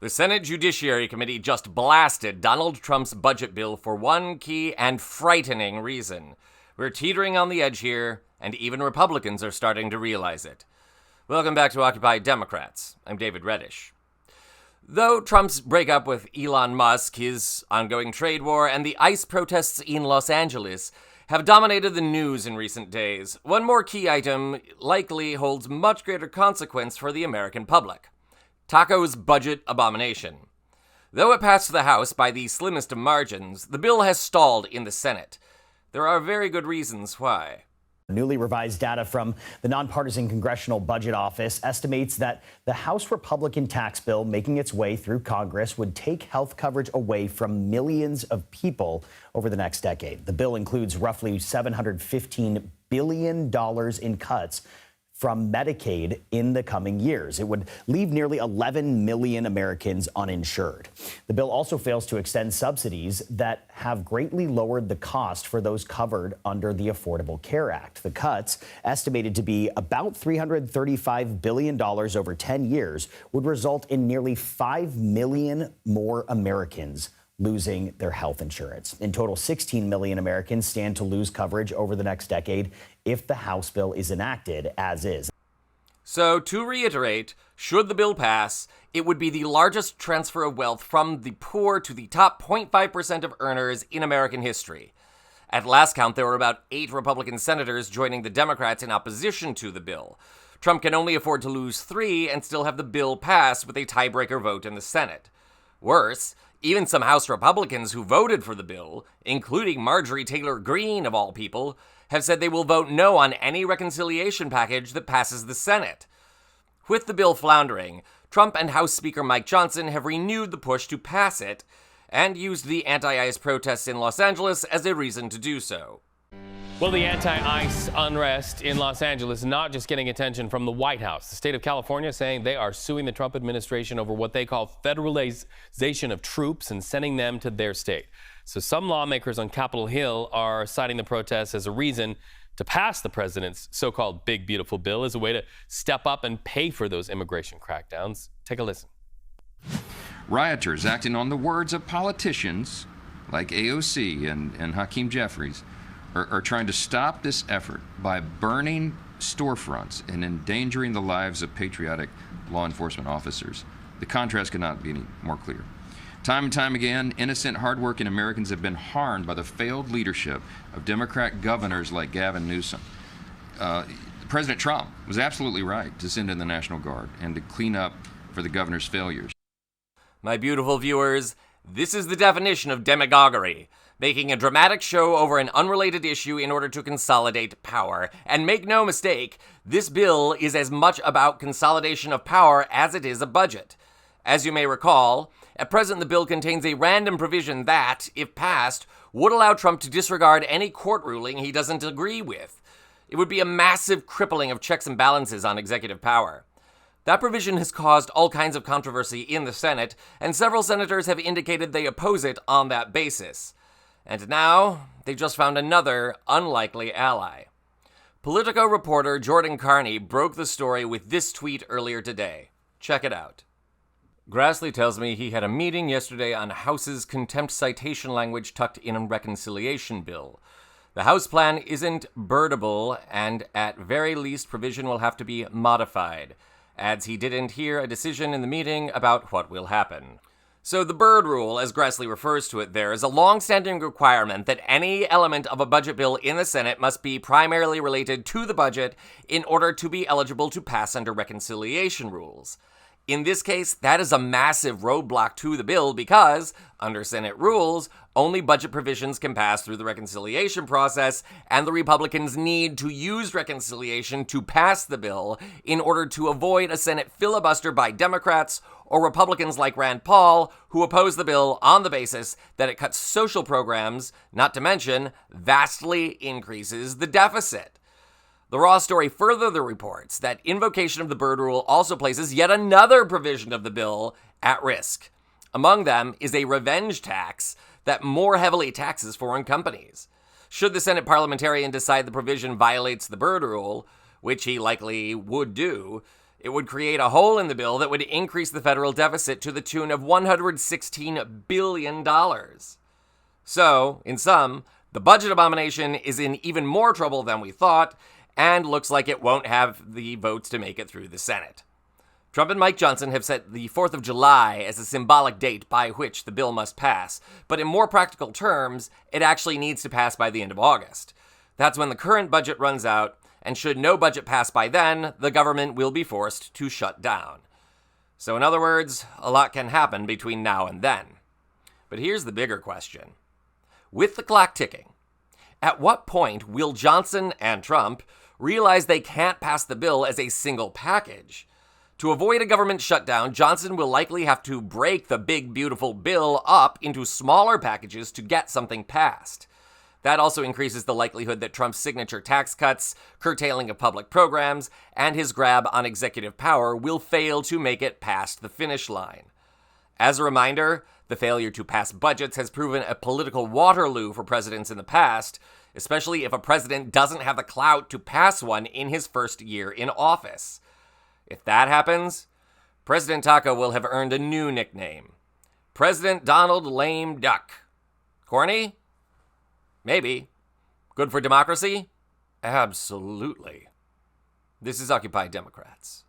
The Senate Judiciary Committee just blasted Donald Trump's budget bill for one key and frightening reason. We're teetering on the edge here, and even Republicans are starting to realize it. Welcome back to Occupy Democrats. I'm David Reddish. Though Trump's breakup with Elon Musk, his ongoing trade war, and the ICE protests in Los Angeles have dominated the news in recent days, one more key item likely holds much greater consequence for the American public. Taco's budget abomination. Though it passed the House by the slimmest of margins, the bill has stalled in the Senate. There are very good reasons why. Newly revised data from the Nonpartisan Congressional Budget Office estimates that the House Republican tax bill making its way through Congress would take health coverage away from millions of people over the next decade. The bill includes roughly $715 billion in cuts from Medicaid in the coming years. It would leave nearly 11 million Americans uninsured. The bill also fails to extend subsidies that have greatly lowered the cost for those covered under the Affordable Care Act. The cuts, estimated to be about $335 billion over 10 years, would result in nearly 5 million more Americans losing their health insurance. In total, 16 million Americans stand to lose coverage over the next decade if the House bill is enacted as is. So, to reiterate, should the bill pass, it would be the largest transfer of wealth from the poor to the top 0.5% of earners in American history. At last count, there were about 8 Republican senators joining the Democrats in opposition to the bill. Trump can only afford to lose 3 and still have the bill pass with a tiebreaker vote in the Senate. Worse, even some House Republicans who voted for the bill, including Marjorie Taylor Greene of all people, have said they will vote no on any reconciliation package that passes the Senate. With the bill floundering, Trump and House Speaker Mike Johnson have renewed the push to pass it and used the anti-ICE protests in Los Angeles as a reason to do so. Well, the anti-ICE unrest in Los Angeles is not just getting attention from the White House. The state of California saying they are suing the Trump administration over what they call federalization of troops and sending them to their state. So some lawmakers on Capitol Hill are citing the protests as a reason to pass the president's so-called big, beautiful bill as a way to step up and pay for those immigration crackdowns. Take a listen. Rioters acting on the words of politicians like AOC and Hakeem Jeffries are trying to stop this effort by burning storefronts and endangering the lives of patriotic law enforcement officers. The contrast could not be any more clear. Time and time again, innocent, hardworking Americans have been harmed by the failed leadership of Democrat governors like Gavin Newsom. President Trump was absolutely right to send in the National Guard and to clean up for the governor's failures. My beautiful viewers, this is the definition of demagoguery. Making a dramatic show over an unrelated issue in order to consolidate power. And make no mistake, this bill is as much about consolidation of power as it is a budget. As you may recall, at present the bill contains a random provision that, if passed, would allow Trump to disregard any court ruling he doesn't agree with. It would be a massive crippling of checks and balances on executive power. That provision has caused all kinds of controversy in the Senate, and several senators have indicated they oppose it on that basis. And now, they just found another unlikely ally. Politico reporter Jordan Carney broke the story with this tweet earlier today. Check it out. Grassley tells me he had a meeting yesterday on House's contempt citation language tucked in a reconciliation bill. The House plan isn't birdable, and at very least provision will have to be modified. Adds he didn't hear a decision in the meeting about what will happen. So the Byrd Rule, as Grassley refers to it there, is a long-standing requirement that any element of a budget bill in the Senate must be primarily related to the budget in order to be eligible to pass under reconciliation rules. In this case, that is a massive roadblock to the bill because, under Senate rules, only budget provisions can pass through the reconciliation process, and the Republicans need to use reconciliation to pass the bill in order to avoid a Senate filibuster by Democrats or Republicans like Rand Paul, who oppose the bill on the basis that it cuts social programs, not to mention vastly increases the deficit. The Raw story further reports that invocation of the Byrd Rule also places yet another provision of the bill at risk. Among them is a revenge tax that more heavily taxes foreign companies. Should the Senate parliamentarian decide the provision violates the Byrd Rule, which he likely would do, It would create a hole in the bill that would increase the federal deficit to the tune of $116 billion. So, in sum, the budget abomination is in even more trouble than we thought, and looks like it won't have the votes to make it through the Senate. Trump and Mike Johnson have set the 4th of July as a symbolic date by which the bill must pass, but in more practical terms, it actually needs to pass by the end of August. That's when the current budget runs out, and should no budget pass by then, the government will be forced to shut down. So in other words, a lot can happen between now and then. But here's the bigger question. With the clock ticking, at what point will Johnson and Trump realize they can't pass the bill as a single package? To avoid a government shutdown, Johnson will likely have to break the big, beautiful bill up into smaller packages to get something passed. That also increases the likelihood that Trump's signature tax cuts, curtailing of public programs, and his grab on executive power will fail to make it past the finish line. As a reminder, the failure to pass budgets has proven a political Waterloo for presidents in the past, especially if a president doesn't have the clout to pass one in his first year in office. If that happens, President Taco will have earned a new nickname. President Donald Lame Duck. Corny? Maybe. Good for democracy? Absolutely. This is Occupy Democrats.